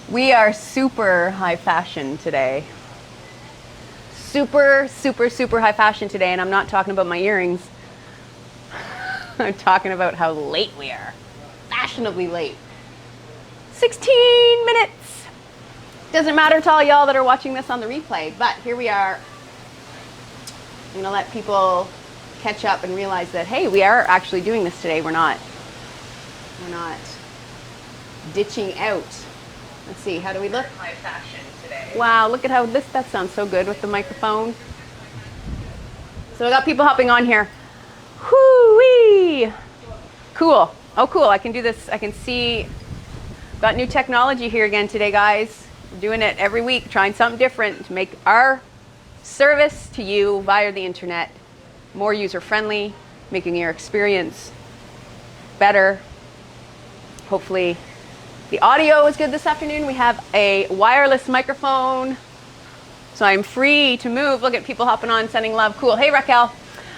We are super high fashion today. Super, super, super high fashion today, and I'm not talking about my earrings. I'm talking about how late we are. Fashionably late. 16 minutes. Doesn't matter to all y'all that are watching this on the replay, but here we are. I'm gonna let people catch up and realize that, hey, we are actually doing this today. We're not ditching out. Let's see, how do we look? High fashion today. Wow, look at how that sounds so good with the microphone. So I got people hopping on here. Whoo-wee! Cool. Oh, cool. I can do this. I can see. Got new technology here again today, guys. We're doing it every week, trying something different to make our service to you via the internet more user-friendly, making your experience better. Hopefully, the audio is good this afternoon. We have a wireless microphone, so I'm free to move. Look at people hopping on, sending love. Cool. Hey, Raquel.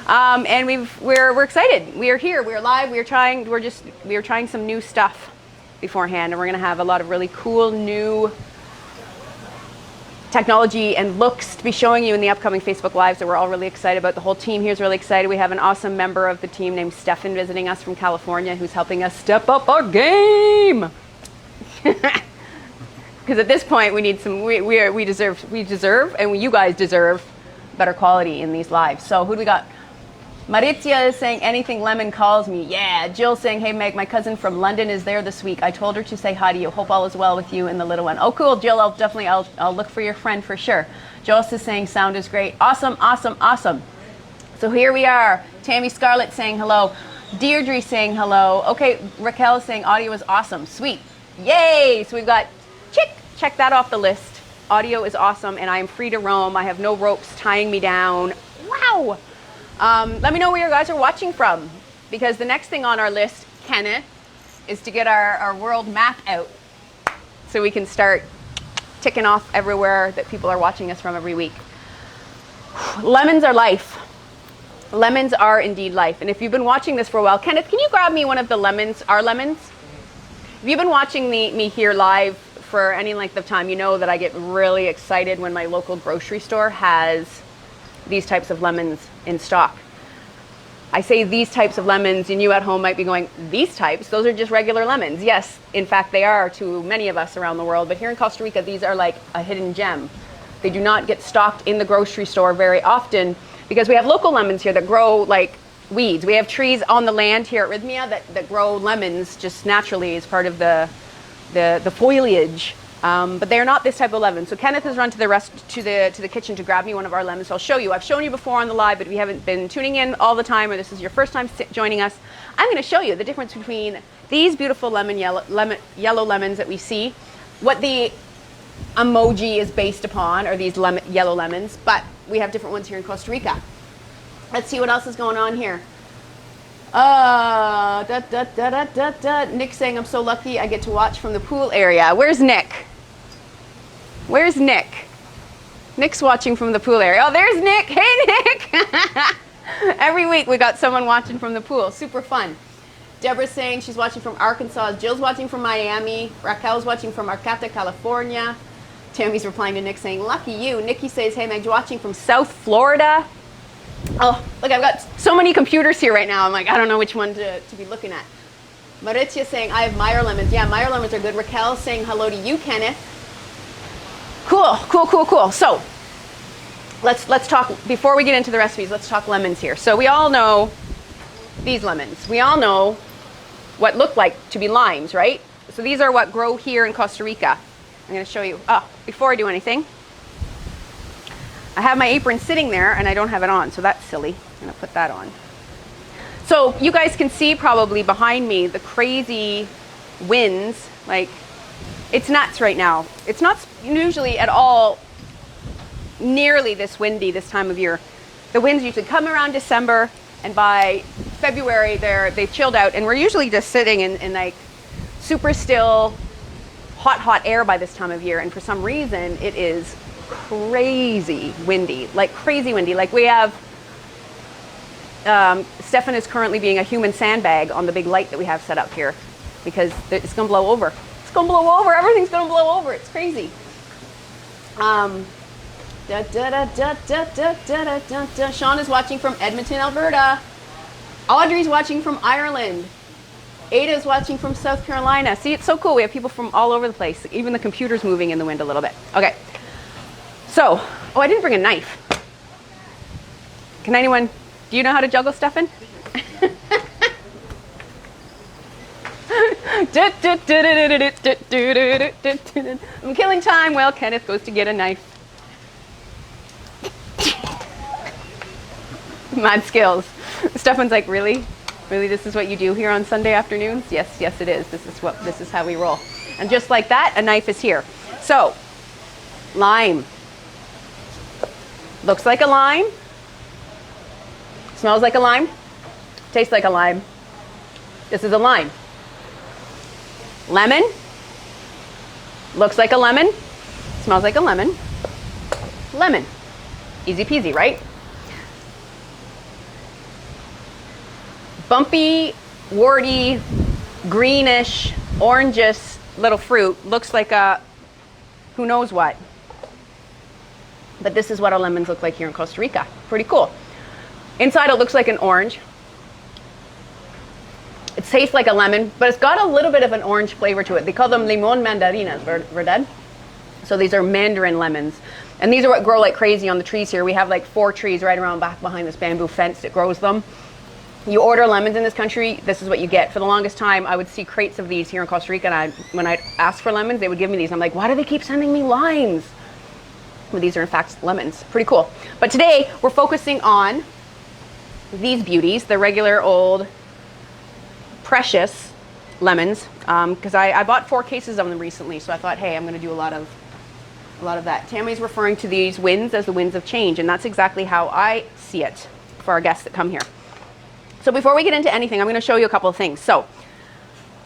And we're excited. We are here. We are live. We are trying some new stuff beforehand, and we're going to have a lot of really cool new technology and looks to be showing you in the upcoming Facebook Lives that we're all really excited about. The whole team here is really excited. We have an awesome member of the team named Stefan visiting us from California who's helping us step up our game. Because at this point we need some, we deserve, and you guys deserve better quality in these lives. So who do we got? Maritia is saying anything lemon calls me. Yeah. Jill saying, hey Meg, my cousin from London is there this week. I told her to say hi to you. Hope all is well with you and the little one. Oh cool, Jill. I'll look for your friend for sure. Joyce is saying sound is great. Awesome, awesome, awesome. So here we are. Tammy Scarlett saying hello. Deirdre saying hello. Okay, Raquel is saying audio is awesome. Sweet. Yay! So we've got check that off the list. Audio is awesome, and I am free to roam. I have no ropes tying me down. Wow! Let me know where you guys are watching from, because the next thing on our list, Kenneth, is to get our world map out so we can start ticking off everywhere that people are watching us from every week. Lemons are life. Lemons are indeed life. And if you've been watching this for a while, Kenneth, can you grab me one of the lemons, our lemons? If you've been watching me here live for any length of time, you know that I get really excited when my local grocery store has these types of lemons in stock. I say these types of lemons, and you at home might be going, these types? Those are just regular lemons. Yes, in fact, they are to many of us around the world. But here in Costa Rica, these are like a hidden gem. They do not get stocked in the grocery store very often because we have local lemons here that grow like weeds. We have trees on the land here at Rythmia that grow lemons just naturally as part of the foliage. But they are not this type of lemon. So Kenneth has run to the kitchen to grab me one of our lemons. So I'll show you. I've shown you before on the live, but if you haven't been tuning in all the time, or this is your first time joining us, I'm going to show you the difference between these beautiful yellow lemons that we see, what the emoji is based upon, or these yellow lemons, but we have different ones here in Costa Rica. Let's see what else is going on here. Nick saying, I'm so lucky I get to watch from the pool area. Where's Nick? Where's Nick? Nick's watching from the pool area. Oh, there's Nick. Hey, Nick. Every week we got someone watching from the pool. Super fun. Deborah's saying she's watching from Arkansas. Jill's watching from Miami. Raquel's watching from Arcata, California. Tammy's replying to Nick saying, lucky you. Nikki says, hey, Meg's watching from South Florida. Oh, look, I've got so many computers here right now. I'm like, I don't know which one to be looking at. Maritia saying, I have Meyer lemons. Yeah, Meyer lemons are good. Raquel saying hello to you, Kenneth. Cool, cool, cool, cool. So let's talk, before we get into the recipes, let's talk lemons here. So we all know these lemons. We all know what look like to be limes, right? So these are what grow here in Costa Rica. I'm going to show you. Oh, before I do anything, I have my apron sitting there and I don't have it on, so that's silly. I'm going to put that on. So you guys can see probably behind me the crazy winds. Like, it's nuts right now. It's not usually at all nearly this windy this time of year. The winds usually come around December, and by February they've chilled out, and we're usually just sitting in like super still, hot air by this time of year. And for some reason it is crazy windy, like crazy windy. Like we have, Stefan is currently being a human sandbag on the big light that we have set up here because it's gonna blow over. It's gonna blow over. Everything's gonna blow over. It's crazy. Sean is watching from Edmonton, Alberta. Audrey's watching from Ireland. Ada's watching from South Carolina. See, it's so cool. We have people from all over the place. Even the computer's moving in the wind a little bit. Okay. So, oh, I didn't bring a knife. Can anyone, do you know how to juggle, Stefan? I'm killing time while Kenneth goes to get a knife. Mad skills. Stefan's like, really? Really, this is what you do here on Sunday afternoons? Yes, yes, it is. This is how we roll. And just like that, a knife is here. So, lime. Looks like a lime. Smells like a lime. Tastes like a lime. This is a lime. Lemon. Looks like a lemon. Smells like a lemon. Lemon. Easy peasy, right? Bumpy, warty, greenish, orangish little fruit. Looks like a who knows what. But this is what our lemons look like here in Costa Rica. Pretty cool. Inside it looks like an orange. It tastes like a lemon, but it's got a little bit of an orange flavor to it. They call them limon mandarinas, ¿verdad? So these are Mandarin lemons. And these are what grow like crazy on the trees here. We have like 4 trees right around back behind this bamboo fence that grows them. You order lemons in this country, this is what you get. For the longest time, I would see crates of these here in Costa Rica, and when I'd ask for lemons, they would give me these. I'm like, why do they keep sending me limes? Well, these are in fact lemons. Pretty cool. But today, we're focusing on these beauties, the regular old precious lemons, because I bought 4 cases of them recently, so I thought, hey, I'm going to do a lot of that. Tammy's referring to these winds as the winds of change, and that's exactly how I see it for our guests that come here. So before we get into anything, I'm going to show you a couple of things. So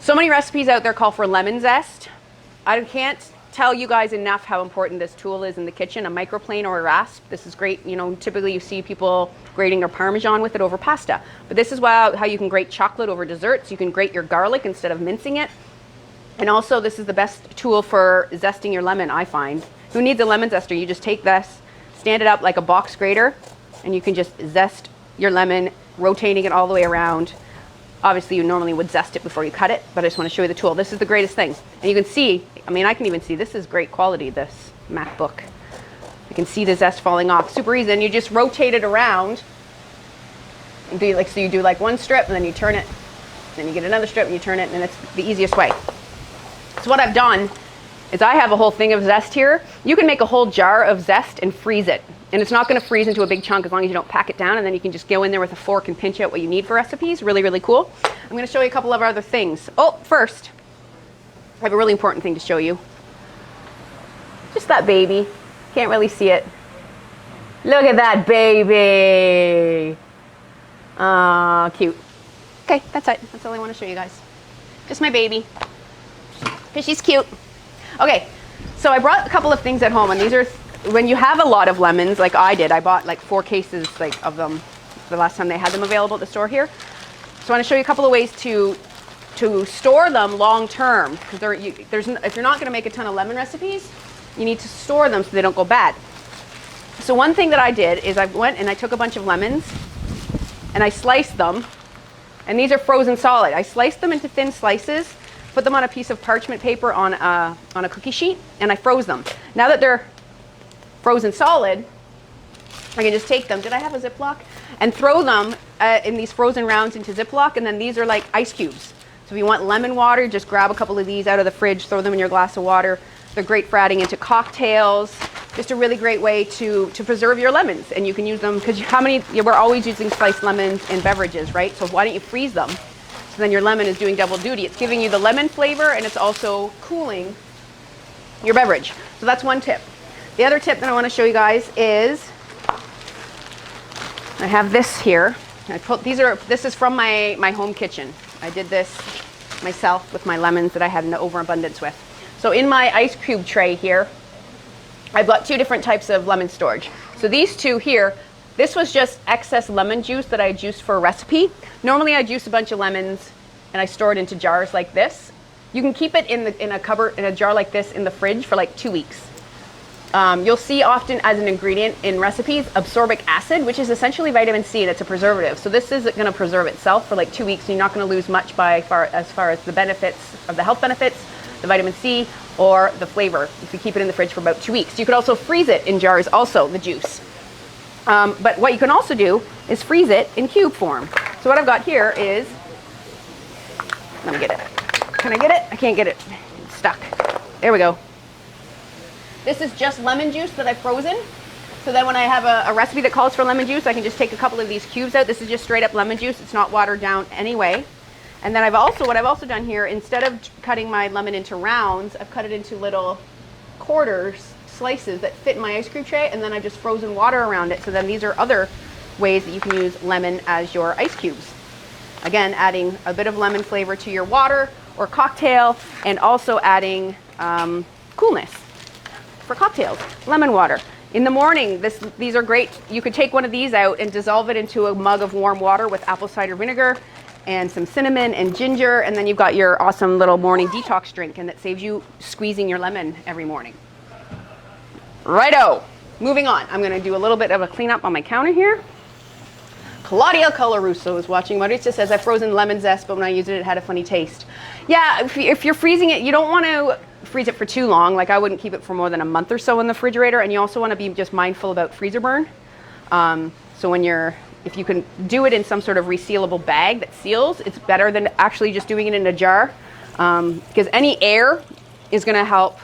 many recipes out there call for lemon zest. I can't tell you guys enough how important this tool is in the kitchen, a microplane or a rasp. This is great. You know, typically you see people grating their Parmesan with it over pasta. But this is how you can grate chocolate over desserts. You can grate your garlic instead of mincing it. And also this is the best tool for zesting your lemon, I find. Who needs a lemon zester? You just take this, stand it up like a box grater, and you can just zest your lemon, rotating it all the way around. Obviously, you normally would zest it before you cut it, but I just want to show you the tool. This is the greatest thing. And you can see, I mean, I can even see, this is great quality, this MacBook. You can see the zest falling off. Super easy. And you just rotate it around. And do like, so you do like one strip, and then you turn it. Then you get another strip, and you turn it, and it's the easiest way. So what I've done is I have a whole thing of zest here. You can make a whole jar of zest and freeze it. And it's not going to freeze into a big chunk as long as you don't pack it down, and then you can just go in there with a fork and pinch out what you need for recipes. Really, really cool. I'm going to show you a couple of other things. Oh, first, I have a really important thing to show you. Just that baby. Can't really see it. Look at that baby. Ah, cute. Okay, that's it. That's all I want to show you guys. Just my baby. Because she's cute. Okay, so I brought a couple of things at home, and these are when you have a lot of lemons, like I did. I bought like 4 cases of them the last time they had them available at the store here. So I want to show you a couple of ways to store them long term, because if you're not going to make a ton of lemon recipes, you need to store them so they don't go bad. So one thing that I did is I went and I took a bunch of lemons and I sliced them, and these are frozen solid. I sliced them into thin slices, put them on a piece of parchment paper on a cookie sheet, and I froze them. Now that they're frozen solid, I can just take them, did I have a Ziploc? And throw them in these frozen rounds into Ziploc, and then these are like ice cubes. So if you want lemon water, just grab a couple of these out of the fridge, throw them in your glass of water. They're great for adding into cocktails. Just a really great way to preserve your lemons, and you can use them, because we're always using sliced lemons in beverages, right? So why don't you freeze them? So then your lemon is doing double duty. It's giving you the lemon flavor, and it's also cooling your beverage. So that's one tip. The other tip that I want to show you guys is, I have this here. This is from my home kitchen. I did this myself with my lemons that I had an overabundance with. So in my ice cube tray here, I've got 2 different types of lemon storage. So these 2 here, this was just excess lemon juice that I juiced for a recipe. Normally I juice a bunch of lemons and I store it into jars like this. You can keep it in a cupboard, in a jar like this in the fridge for like 2 weeks. You'll see often as an ingredient in recipes, absorbic acid, which is essentially vitamin C, and it's a preservative. So this is going to preserve itself for like 2 weeks, and you're not going to lose much as far as the benefits of the health benefits, the vitamin C, or the flavor if you keep it in the fridge for about 2 weeks. You could also freeze it in jars also, the juice. But what you can also do is freeze it in cube form. So what I've got here is, let me get it. Can I get it? I can't get it. It's stuck. There we go. This is just lemon juice that I've frozen. So then when I have a recipe that calls for lemon juice, I can just take a couple of these cubes out. This is just straight up lemon juice. It's not watered down anyway. And then what I've also done here, instead of cutting my lemon into rounds, I've cut it into little quarters, slices that fit in my ice cream tray, and then I've just frozen water around it. So then these are other ways that you can use lemon as your ice cubes. Again, adding a bit of lemon flavor to your water or cocktail, and also adding coolness for cocktails. Lemon water. In the morning, these are great. You could take one of these out and dissolve it into a mug of warm water with apple cider vinegar and some cinnamon and ginger, and then you've got your awesome little morning detox drink, and that saves you squeezing your lemon every morning. Righto, moving on. I'm gonna do a little bit of a cleanup on my counter here. Claudia Colarusso is watching. Mauricio says, I've frozen lemon zest, but when I used it, it had a funny taste. Yeah, if you're freezing it, you don't want to freeze it for too long. Like I wouldn't keep it for more than a month or so in the refrigerator, and you also want to be just mindful about freezer burn. So if you can do it in some sort of resealable bag that seals, it's better than actually just doing it in a jar, because any air is going to help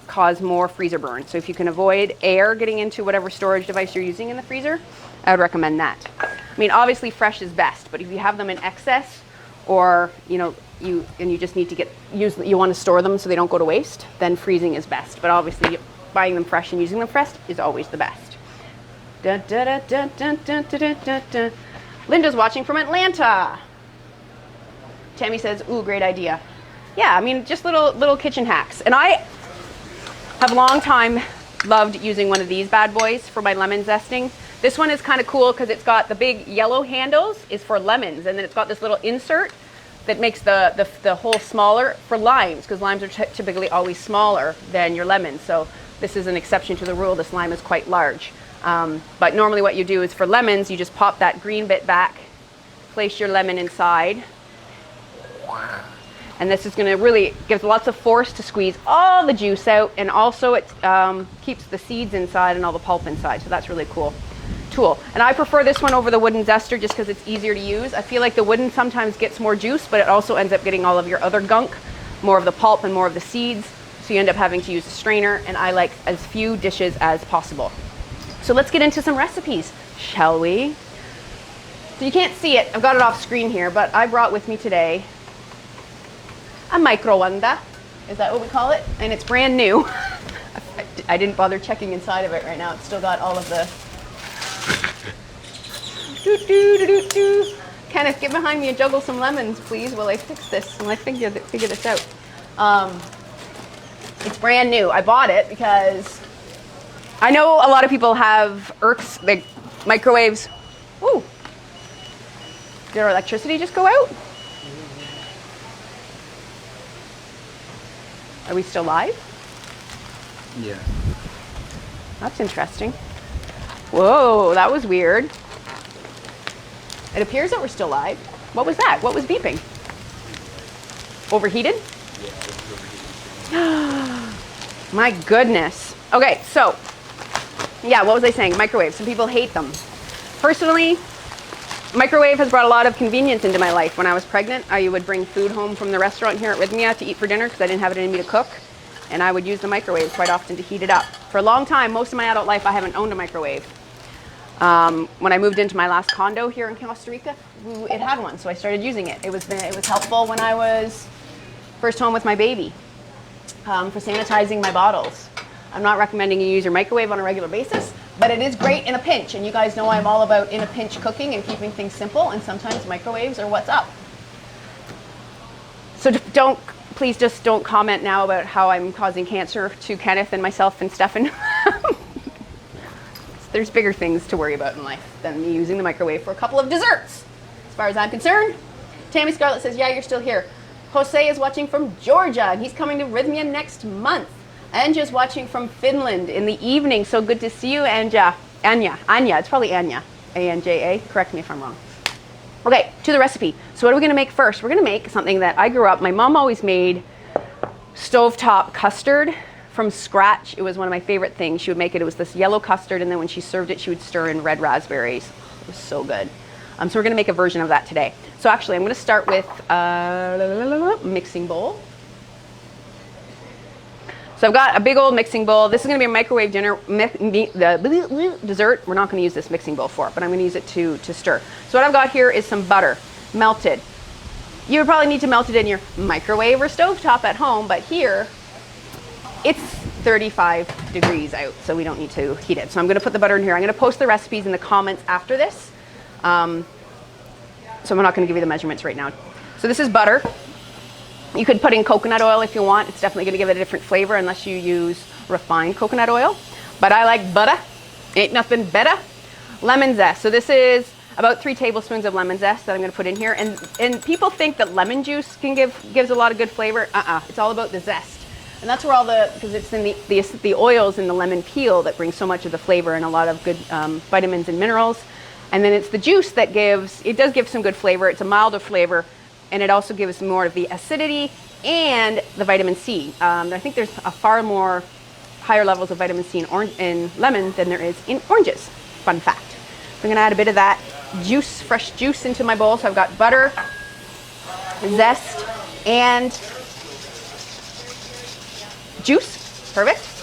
cause more freezer burn. So if you can avoid air getting into whatever storage device you're using in the freezer, I would recommend that. I mean, obviously fresh is best, but if you have them in excess, or you just need to you want to store them so they don't go to waste, then freezing is best. But obviously buying them fresh and using them fresh is always the best. Dun, dun, dun, dun, dun, dun, dun, dun, dun. Linda's watching from Atlanta. Tammy says, ooh, great idea. Yeah, I mean, just little kitchen hacks. And I have a long time loved using one of these bad boys for my lemon zesting. This one is kind of cool because it's got the big yellow handles is for lemons, and then it's got this little insert that makes the hole smaller for limes, because limes are typically always smaller than your lemons. So this is an exception to the rule. This lime is quite large. But normally what you do is for lemons, you just pop that green bit back, place your lemon inside, and this is going to really give lots of force to squeeze all the juice out, and also it keeps the seeds inside and all the pulp inside. So that's really cool tool. And I prefer this one over the wooden zester just because it's easier to use. I feel like the wooden sometimes gets more juice, but it also ends up getting all of your other gunk, more of the pulp and more of the seeds. So you end up having to use a strainer, and I like as few dishes as possible. So let's get into some recipes, shall we? So you can't see it, I've got it off screen here, but I brought with me today a microonda. Is that what we call it? And it's brand new. I didn't bother checking inside of it right now. It's still got all of the... Kenneth, get behind me and juggle some lemons, please, while I fix this, and I figure this out. It's brand new. I bought it because I know a lot of people have Erks, like microwaves. Ooh. Did our electricity just go out? Are we still live? Yeah. That's interesting. Whoa, that was weird. It appears that we're still live. What was that? What was beeping? Overheated? Yeah, My goodness. Okay, so, yeah, what was I saying? Microwave. Some people hate them. Personally, microwave has brought a lot of convenience into my life. When I was pregnant, I would bring food home from the restaurant here at Rythmia to eat for dinner because I didn't have it in me to cook. And I would use the microwave quite often to heat it up. For a long time, most of my adult life, I haven't owned a microwave. When I moved into my last condo here in Costa Rica, it had one, so I started using it. It was helpful when I was first home with my baby for sanitizing my bottles. I'm not recommending you use your microwave on a regular basis, but it is great in a pinch. And you guys know I'm all about in a pinch cooking and keeping things simple, and sometimes microwaves are what's up. So please just don't comment now about how I'm causing cancer to Kenneth and myself and Stefan. There's bigger things to worry about in life than me using the microwave for a couple of desserts, as far as I'm concerned. Tammy Scarlett says, yeah, you're still here. Jose is watching from Georgia, and he's coming to Rythmia next month. Anja's watching from Finland in the evening. So good to see you, Anja. Anya. It's probably Anya. A-N-J-A. Correct me if I'm wrong. Okay, to the recipe. So what are we going to make first? We're going to make something that I grew up. My mom always made stovetop custard from scratch. It was one of my favorite things. She would make it. It was this yellow custard, and then when she served it, she would stir in red raspberries. It was so good. So we're going to make a version of that today. So actually, I'm going to start with a mixing bowl. So I've got a big old mixing bowl. This is going to be a microwave dinner dessert. We're not going to use this mixing bowl for it, but I'm going to use it to stir. So what I've got here is some butter, melted. You would probably need to melt it in your microwave or stovetop at home, but here it's 35 degrees out, so we don't need to heat it. So I'm going to put the butter in here. I'm going to post the recipes in the comments after this. So I'm not going to give you the measurements right now. So this is butter. You could put in coconut oil if you want. It's definitely going to give it a different flavor unless you use refined coconut oil. But I like butter. Ain't nothing better. Lemon zest. So this is about 3 tablespoons of lemon zest that I'm going to put in here. And people think that lemon juice gives a lot of good flavor. It's all about the zest. And that's where because it's in the oils in the lemon peel that brings so much of the flavor and a lot of good vitamins and minerals. And then it's the juice that does give some good flavor. It's a milder flavor. And it also gives more of the acidity and the vitamin C. I think there's a far more higher levels of vitamin C in lemon than there is in oranges. Fun fact. I'm going to add a bit of that fresh juice into my bowl. So I've got butter, zest, and juice. Perfect.